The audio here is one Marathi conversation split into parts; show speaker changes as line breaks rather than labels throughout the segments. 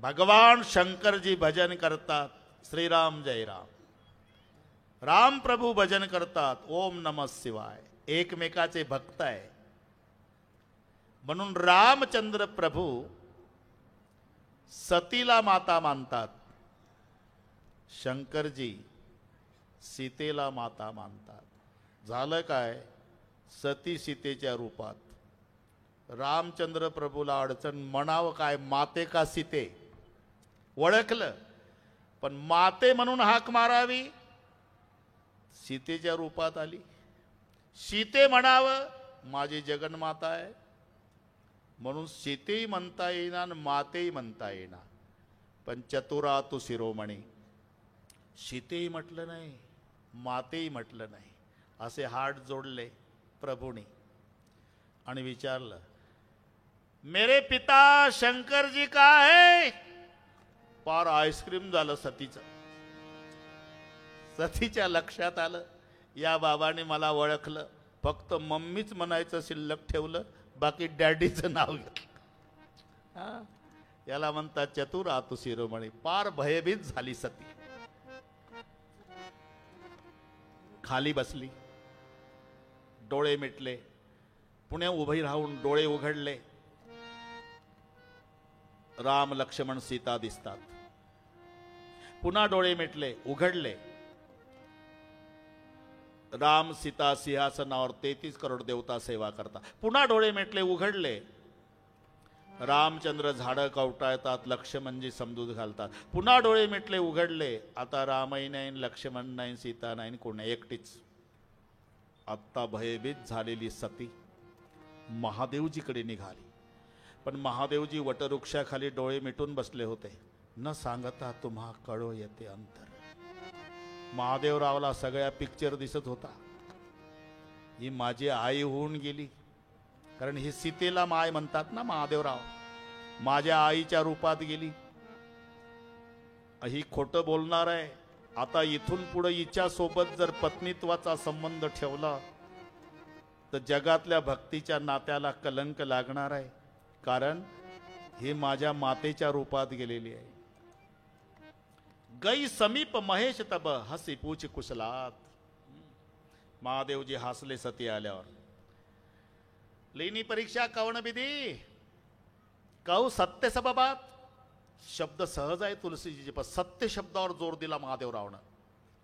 भगवान शंकर जी भजन करतात, श्रीराम जय राम. राम प्रभू भजन करतात, ओम नमः शिवाय. एकमेकाचे भक्त आहे. म्हणून रामचंद्र प्रभू सतीला माता मानतात, शंकरजी सीतेला माता मानतात. झालं काय, सती सीतेच्या रूपात रामचंद्र प्रभूला अडचण, म्हणावं काय माते का सीते, ओळखलं. पण माते म्हणून हाक मारावी, सीतेच्या रूपात आली. सीते म्हणावं माझी जगन्माता आहे, म्हणून सीतेही म्हणता येईना आणि मातेही म्हणता येईना. पण चतुरा तू शिरोमणी, सीतेही म्हटलं नाही, मातेही म्हटलं नाही. असे हात जोडले प्रभूनी आणि विचारलं, मेरे पिता शंकर जी का है. पार आईस्क्रीम झालं सतीचं. सतीच्या लक्षात आलं, या बाबाने मला ओळखलं, फक्त मम्मीच म्हणायचं शिल्लक ठेवलं, बाकी डॅडीचं नाव घेतलं. याला म्हणतात चतुर आतु शिरोमणी. पार भयभीत झाली सती. खाली बसली, डोळे मिटले, पुण्या उभे राहून डोळे उघडले. राम लक्ष्मण सीता दिसतात. पुन्हा डोळे मिटले, उघडले. राम सीता सिंहासनावर 33 करोड देवता सेवा करतात. पुन्हा डोळे मिटले, उघडले. रामचंद्र झाडं कवटाळतात, लक्ष्मणजी समजूत घालतात. पुन्हा डोळे मिटले, उघडले. आता रामही नाही, लक्ष्मण नाही, सीता नाही, कोण नाही, एकटीच. आत्ता भयभीत झालेली सती महादेवजीकडे निघाली. पण महादेवजी वटवृक्षाखाली डोळे मिटून बसले होते. न सांगता तुम्हा कळो येते अंतर. महादेवरावला सगळ्या पिक्चर दिसत होता. ही माझी आई होऊन गेली, कारण ही सीतेला माय म्हणतात ना महादेवराव. माझ्या आईच्या रूपात गेली. ही खोटं बोलणार आहे. आता इथून पुढे हिच्या सोबत जर पत्नीत्वाचा संबंध ठेवला तर जगातल्या भक्तीच्या नात्याला कलंक लागणार आहे, कारण ही माझ्या मातेच्या रूपात गेलेली आहे. गई समीप महेश तब हसी पूछ कुशलात. महादेवजी हसले सती आल्यावर. लेनी परीक्षा कवण विधी कहू सत्य सबबात. शब्द सहज आहे तुलसीजी, पण सत्य शब्दावर जोर दिला महादेवरावनं.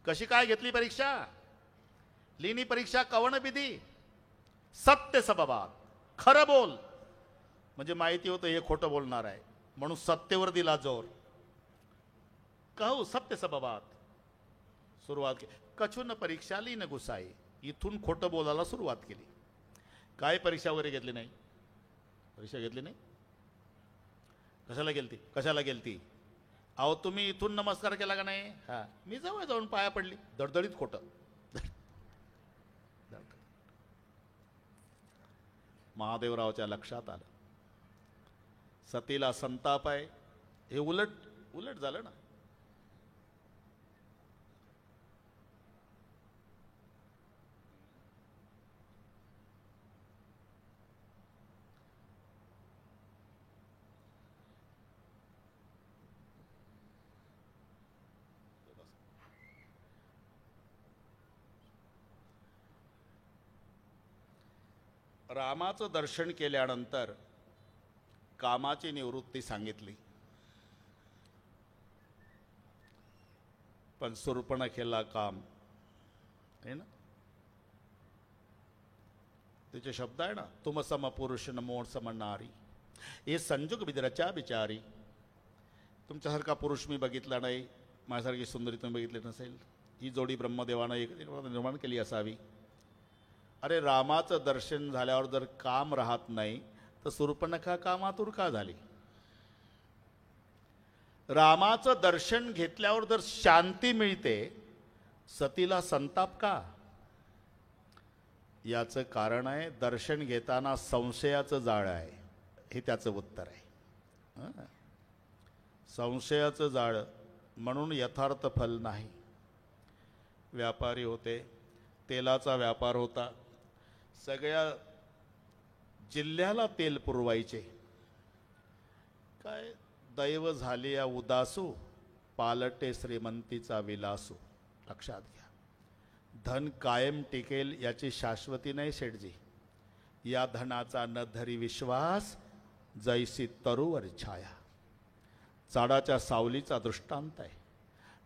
कशी काय घेतली परीक्षा? लेनी परीक्षा कवण विधी सत्य सबबात. खरं बोल, म्हणजे माहिती होतं हे खोटं बोलणार आहे, म्हणून सत्तेवर दिला जोर. कहू सत्य सबबात. सुरुवात केली. कछुन परीक्षा लीन गुसाई. इथून खोटं बोलायला सुरुवात केली. काय परीक्षा वगैरे घेतली नाही? परीक्षा घेतली नाही. कशाला गेलती? कशाला गेलती? अहो तुम्ही इथून नमस्कार केला का नाही? हा, मी जवळ जाऊन पाया पडली. दडदडीत खोटं. महादेवरावच्या लक्षात आलं सतीला संताप आहे. हे उलट उलट झालं ना. रामाचं दर्शन केल्यानंतर कामाची निवृत्ती सांगितली, पण शूर्पणखेला काम आहे ना. त्याचे शब्द आहे ना, तुम सम पुरुष नमो सम नारी, हे संजुग विदरच्या बिचारी. तुमच्यासारखा पुरुष मी बघितला नाही, माझ्यासारखी सुंदरी तुम्ही बघितली नसेल. ही जोडी ब्रह्मदेवानं एक निर्माण केली असावी. अरे रामाचं दर्शन झाल्यावर जर काम राहत नाही तर शूर्पणखा कामातूर का झाली? रामाचं दर्शन घेतल्यावर जर शांती मिळते, सतीला संताप का? याचं कारण आहे, दर्शन घेताना संशयाचं जाळ आहे. हे त्याचं उत्तर आहे. संशयाचं जाळ, म्हणून यथार्थ फल नाही. व्यापारी होते, तेलाचा व्यापार होता, सगळ्या जिल्ह्याला तेल पुरवायचे. काय दैव झाली या उदासू, पालटे श्रीमंतीचा विलासू. लक्षात घ्या, धन कायम टिकेल याची शाश्वती नाही शेठजी. या धनाचा न धरी विश्वास, जैसी तरुवर छाया. झाडाच्या सावलीचा दृष्टांत आहे.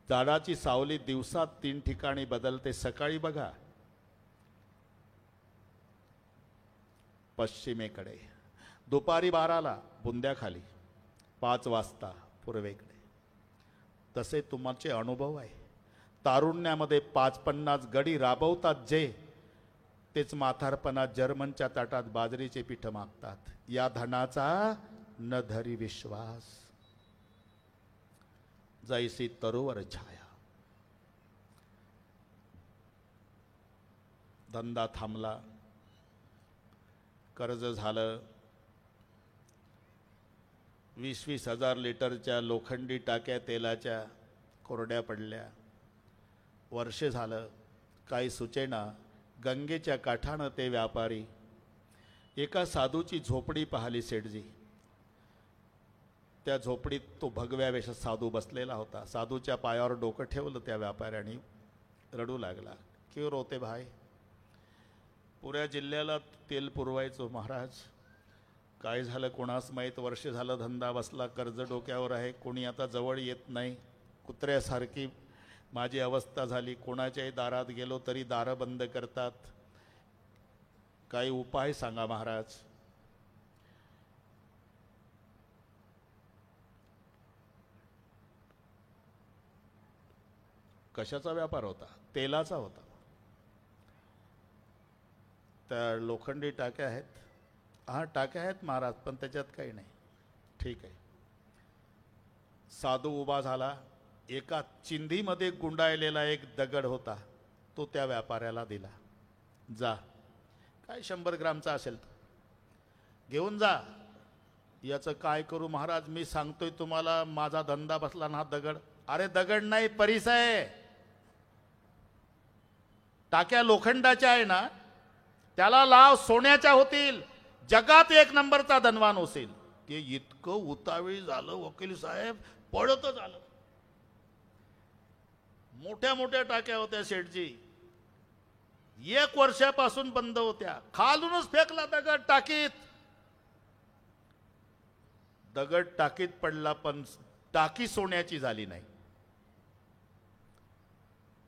झाडाची सावली दिवसात 3 ठिकाणी बदलते. सकाळी बघा पश्चिमेकडे, दुपारी 12ला बुंद्याखाली, 5 वाजता पूर्वेकडे. तसे तुमचे अनुभव आहे. तारुण्यामध्ये 5-50 गडी राबवतात जे, तेच म्हातारपणात जर्मनच्या ताटात बाजरीचे पीठ मागतात. या धनाचा न धरी विश्वास, जैसी तरुवर छाया. धंदा थांबला, कर्ज झालं. 20-20 हजार लिटरच्या लोखंडी टाक्या तेलाच्या कोरड्या पडल्या. वर्षे झालं, काही सुचेना. गंगेच्या काठानं ते व्यापारी एका साधूची झोपडी पाहिली शेठजी. त्या झोपडीत तो भगव्या वेशात साधू बसलेला होता. साधूच्या पायावर डोकं ठेवलं त्या व्यापाऱ्याने, रडू लागला. क्यों रोते भाई? पुऱ्या जिल्ह्याला तेल पुरवायचो महाराज. काय झालं कोणास माहीत, वर्ष झालं धंदा बसला, कर्ज डोक्यावर आहे, कोणी आता जवळ येत नाही. कुत्र्यासारखी माझी अवस्था झाली. कोणाच्याही दारात गेलो तरी दारं बंद करतात. काही उपाय सांगा महाराज. कशाचा व्यापार होता? तेलाचा होता. त्या लोखंडी टाक्या आहेत. हा, टाक्या आहेत महाराज, पण त्याच्यात काही नाही. ठीक आहे. साधू उभा झाला. एका चिंधीमध्ये गुंडाळलेला एक दगड होता, तो त्या व्यापाऱ्याला दिला. जा, काय 100 ग्रामचा असेल तो घेऊन जा. याचं काय करू महाराज? मी सांगतोय तुम्हाला, माझा धंदा बसला ना. दगड? अरे दगड नाही, परीस आहे. टाक्या लोखंडाच्या आहे ना, त्याला लाव, सोन्याच्या होतील. जगात 1 नंबरचा धनवान होशील. ते इतकं उतावळी झालं वकील साहेब, पळतच आलं. मोठ्या मोठ्या टाक्या होत्या शेठजी, 1 वर्षापासून बंद होत्या. खालूनच फेकला दगड टाकीत. दगड टाकीत पडला, पण टाकी सोन्याची झाली नाही.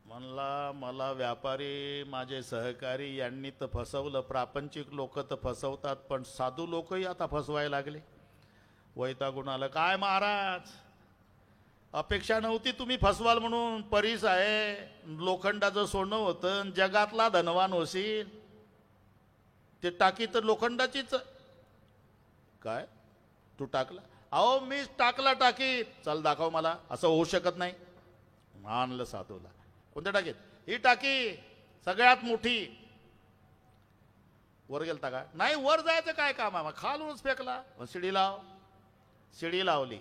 म्हणला, मला व्यापारी, माझे सहकारी यांनी तर फसवलं. प्रापंचिक लोक तर फसवतात, पण साधू लोकही आता फसवायला लागले. वैतागून आलं. काय महाराज, अपेक्षा नव्हती तुम्ही फसवाल म्हणून. परीस आहे, लोखंडाचं सोनं होतं, जगातला धनवान होशील. ते टाकी तर लोखंडाचीच. काय तू टाकला? अहो मीच टाकला टाकीत. चल दाखव मला. असं होऊ शकत नाही. आणलं साधूला. कोणत्या टाकीत? ही टाकी सगळ्यात मोठी. वर गेलता का? नाही, वर जायचं काय काम आहे? खालूनच फेकला. शिडी लाव. शिडी लावली.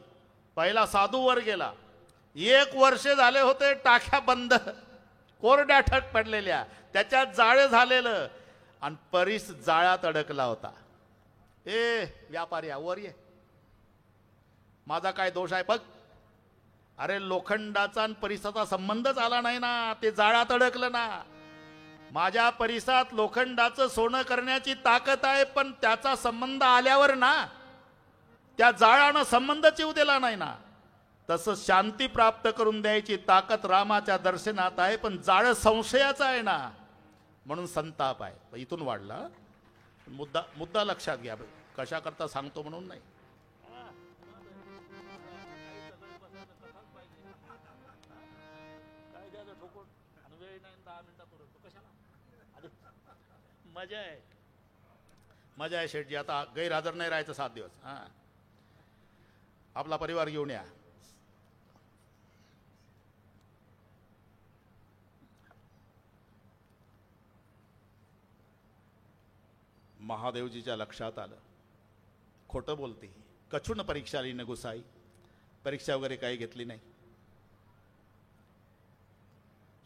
पहिला साधू वर गेला. 1 वर्ष झाले होते टाक्या बंद, कोरड्या ठक पडलेल्या, त्याच्यात जाळे झालेलं, आणि परीस जाळ्यात अडकला होता. ए व्यापारी, वर ये. माझा काय दोष आहे बघ? अरे लोखंडाचा आणि परिसाचा संबंधच आला नाही ना, ते जाळ्यात अडकलं ना. माझ्या परिसात लोखंडाचं सोनं करण्याची ताकद आहे, पण त्याचा संबंध आल्यावर ना, त्या जाळ्यानं संबंधच येऊ दिला नाही ना. तसं शांती प्राप्त करून द्यायची ताकद रामाच्या दर्शनात आहे, पण जाळं संशयाचं आहे ना, म्हणून संताप आहे. इथून वाढला. मुद्दा लक्षात घ्या. कशा करता सांगतो म्हणून नाही. मजा आहे, मजा आहे शेठजी. आता गैरहजर नाही राहायचं 7 दिवस. हा, आपला परिवार घेऊन या. महादेवजीच्या लक्षात आलं, खोटं बोलते. कछून परीक्षा आली न गुसाई. परीक्षा वगैरे काही घेतली नाही.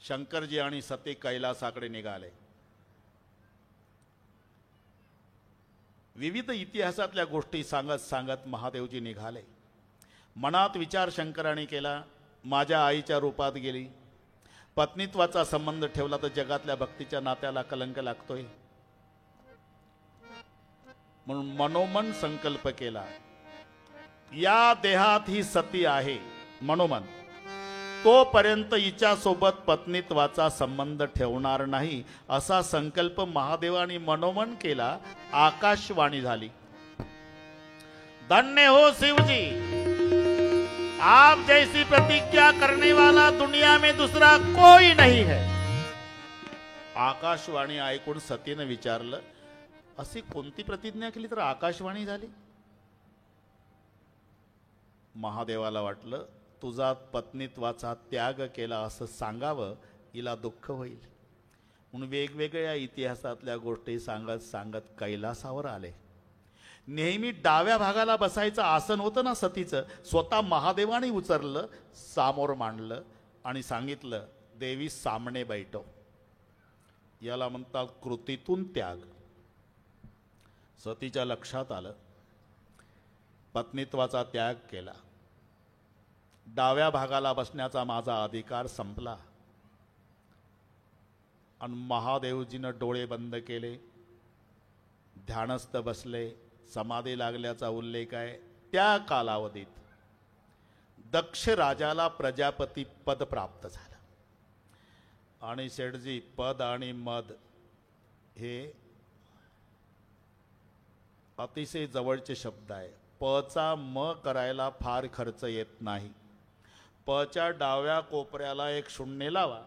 शंकरजी आणि सती कैलासाकडे निघाले. विविध इतिहासातल्या गोष्टी सांगत सांगत महादेवजी निघाले. मनात विचार शंकराने केला, माझ्या आईच्या रूपात गेली, पत्नीत्वाचा संबंध ठेवला तर जगातल्या भक्तीच्या नात्याला कलंक लागतोय. म्हणून मनोमन संकल्प केला, या देहात ही सती आहे मनोमन, तोपर्यंत हिच्या सोबत पत्नीत्वाचा संबंध ठेवणार नाही असा संकल्प महादेवानी मनोमन केला. आकाशवाणी झाली, धन्य हो शिवजी, आप जैसी प्रतिज्ञा करने वाला दुनिया में दूसरा कोई नहीं है. आकाशवाणी ऐकून सतीने विचारलं, अशी कोणती प्रतिज्ञा केली तर आकाशवाणी झाली? महादेवाला वाटलं, तुझा पत्नीत्वाचा त्याग केला असं सांगावं, हिला दुःख होईल. म्हणून वेगवेगळ्या इतिहासातल्या गोष्टी सांगत सांगत कैलासावर आले. नेहमी डाव्या भागाला बसायचं आसन होतं ना सतीचं, स्वतः महादेवाने उचललं, सामोर मांडलं आणि सांगितलं, देवी सामने बैठो. याला म्हणतात कृतीतून त्याग. सतीच्या लक्षात आलं, पत्नीत्वाचा त्याग केला, डाव्या भागाला बसण्याचा माझा अधिकार संपला. आणि महादेवजीनं डोळे बंद केले, ध्यानस्थ बसले, समाधी लागल्याचा उल्लेख आहे. त्या कालावधीत दक्ष राजाला प्रजापती पद प्राप्त झालं. आणि शेठजी, पद आणि मद हे अतिशय जवळचे शब्द आहे. पचा म करायला फार खर्च येत नाही. पच्या डाव्या कोपऱ्याला एक शून्य लावा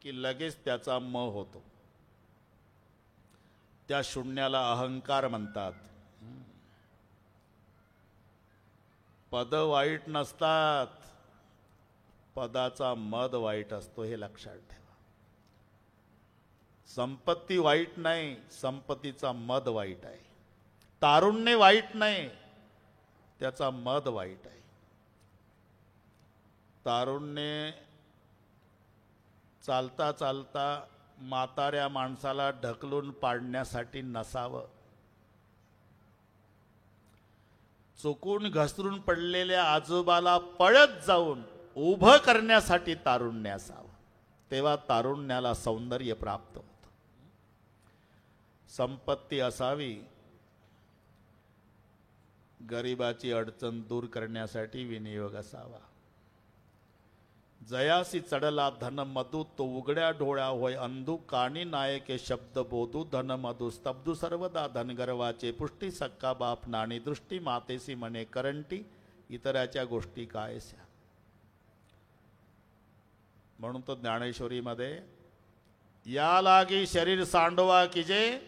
की लगेच त्याचा म होतो. त्या शून्याला अहंकार म्हणतात. पद वाईट नसतात, पदाचा मद वाईट असतो, हे लक्षात ठेवा. संपत्ती वाईट नाही, संपत्तीचा मद वाईट आहे. तारुण्य वाईट नाही, त्याचा मद वाईट आहे. तारुण्य चालता चालता म्हाताऱ्या माणसाला ढकलून पाडण्यासाठी नसावं. चुकून घसरून पडलेल्या आजोबाला पळत जाऊन उभं करण्यासाठी तारुण्य असावं. तेव्हा तारुण्याला सौंदर्य प्राप्त होतं. संपत्ती असावी, गरिबाची अडचण दूर करण्यासाठी विनियोग असावा. जयासी चढला धन मधु, तो उघड्या डोळ्या होय अंधू, कानी नायके शब्द बोधू, धन मधु स्तब्धू सर्वदा, धन गर्वाचे पुष्टी, सक्का बाप नाणी दृष्टी, मातेसी मने करंटी, इतराच्या गोष्टी कायस्या. म्हणून तो ज्ञानेश्वरीमध्ये, या लागी शरीर सांडवा कीजे,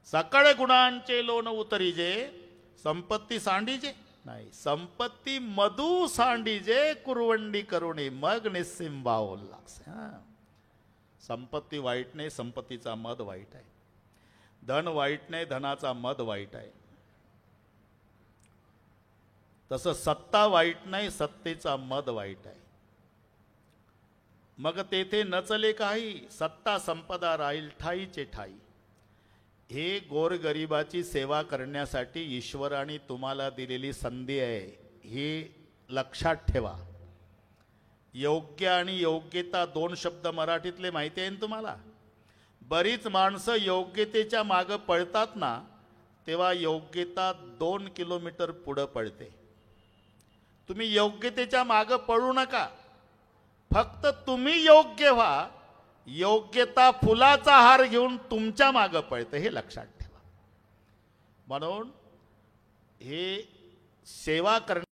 सकळ गुणांचे लोण उतरीजे, संपत्ती सांडीजे नाही, संपत्ती मधु सांडीजे, कुरवंडी करुणे मग निस्सिंबा उल्हास. संपत्ती वाईट नाही, संपत्तीचा मद वाईट आहे. धन वाईट नाही, धनाचा मद वाईट आहे. तसं सत्ता वाईट नाही, सत्तेचा मद वाईट आहे. मग तेथे न चले काही, सत्ता संपदा राहील ठाईचे ठाई. हे गोरगरिबाची सेवा करण्यासाठी ईश्वराने तुम्हाला दिलेली संधी आहे, हे लक्षात ठेवा. योग्य आणि योग्यता दोन शब्द मराठीतले माहिती आहे ना तुम्हाला. बरीच माणसं योग्यतेच्या मागं पळतात ना, तेव्हा योग्यता 2 किलोमीटर पुढं पळते. तुम्ही योग्यतेच्या मागं पळू नका, फक्त तुम्ही योग्य व्हा. योग्यता फुलाचा हार घेऊन तुमच्या मागं पळते, हे लक्षात ठेवा. म्हणून हे सेवा करणे